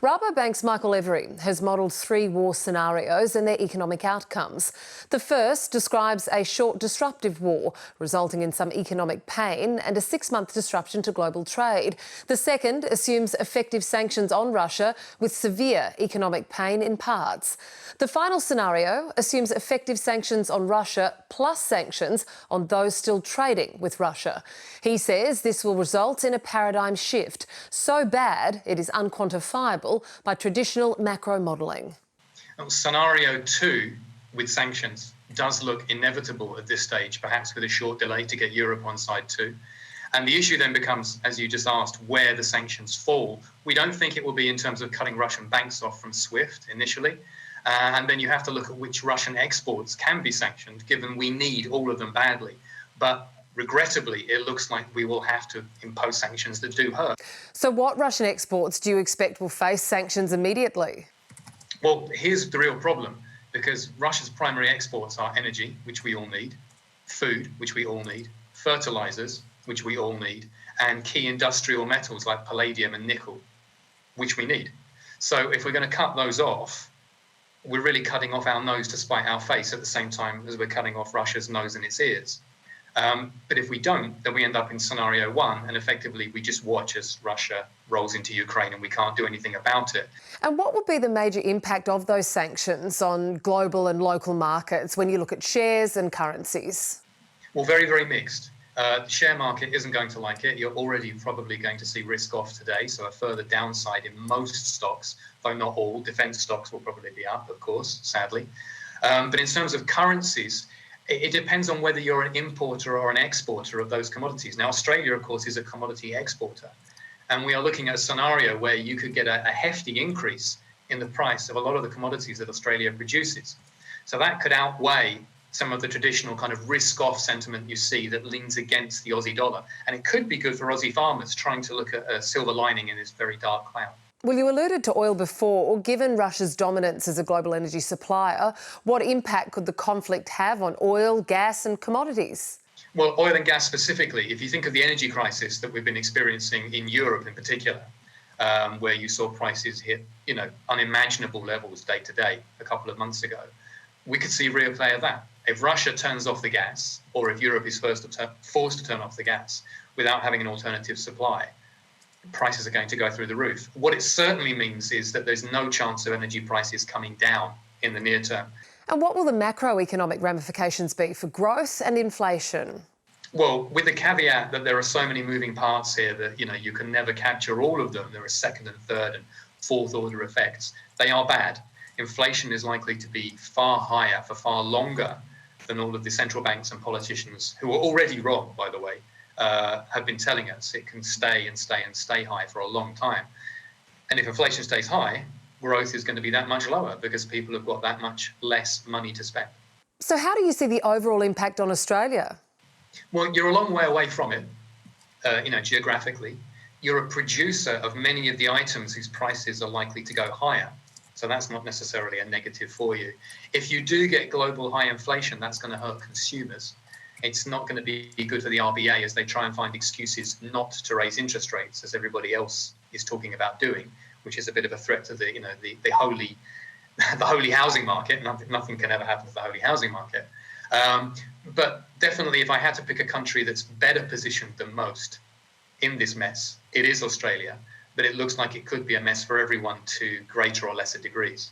Rabobank's Michael Every has modelled three war scenarios and their economic outcomes. The first describes a short disruptive war, resulting in some economic pain and a 6-month disruption to global trade. The second assumes effective sanctions on Russia with severe economic pain in parts. The final scenario assumes effective sanctions on Russia plus sanctions on those still trading with Russia. He says this will result in a paradigm shift, so bad it is unquantifiable by traditional macro modelling. Scenario 2 with sanctions does look inevitable at this stage, perhaps with a short delay to get Europe on side too. And the issue then becomes, as you just asked, where the sanctions fall. We don't think it will be in terms of cutting Russian banks off from SWIFT initially. And then you have to look at which Russian exports can be sanctioned, given we need all of them badly. But regrettably, it looks like we will have to impose sanctions that do hurt. So what Russian exports do you expect will face sanctions immediately? Well, here's the real problem, because Russia's primary exports are energy, which we all need, food, which we all need, fertilizers, which we all need, and key industrial metals like palladium and nickel, which we need. So if we're going to cut those off, we're really cutting off our nose to spite our face at the same time as we're cutting off Russia's nose and its ears. But if we don't, then we end up in scenario 1, and effectively we just watch as Russia rolls into Ukraine and we can't do anything about it. And what would be the major impact of those sanctions on global and local markets when you look at shares and currencies? Well, very, very mixed. The share market isn't going to like it. You're already probably going to see risk off today, so a further downside in most stocks, though not all. Defence stocks will probably be up, of course, sadly. But in terms of currencies, it depends on whether you're an importer or an exporter of those commodities. Now, Australia, of course, is a commodity exporter. And we are looking at a scenario where you could get a hefty increase in the price of a lot of the commodities that Australia produces. So that could outweigh some of the traditional kind of risk-off sentiment you see that leans against the Aussie dollar. And it could be good for Aussie farmers trying to look at a silver lining in this very dark cloud. Well, you alluded to oil before. Given Russia's dominance as a global energy supplier, what impact could the conflict have on oil, gas and commodities? Well, oil and gas specifically, if you think of the energy crisis that we've been experiencing in Europe in particular, where you saw prices hit, unimaginable levels day to day a couple of months ago, we could see real play of that. If Russia turns off the gas, or if Europe is forced to turn off the gas without having an alternative supply, prices are going to go through the roof. What it certainly means is that there's no chance of energy prices coming down in the near term. And what will the macroeconomic ramifications be for growth and inflation? Well, with the caveat that there are so many moving parts here that, you can never capture all of them. There are second and third and fourth order effects. They are bad. Inflation is likely to be far higher for far longer than all of the central banks and politicians, who are already wrong, by the way, have been telling us. It can stay and stay and stay high for a long time. And if inflation stays high, growth is going to be that much lower because people have got that much less money to spend. So how do you see the overall impact on Australia? Well, you're a long way away from it, geographically. You're a producer of many of the items whose prices are likely to go higher. So that's not necessarily a negative for you. If you do get global high inflation, that's going to hurt consumers. It's not going to be good for the RBA as they try and find excuses not to raise interest rates, as everybody else is talking about doing, which is a bit of a threat to the holy housing market. Nothing can ever happen to the holy housing market. But definitely, if I had to pick a country that's better positioned than most in this mess, it is Australia. But it looks like it could be a mess for everyone to greater or lesser degrees.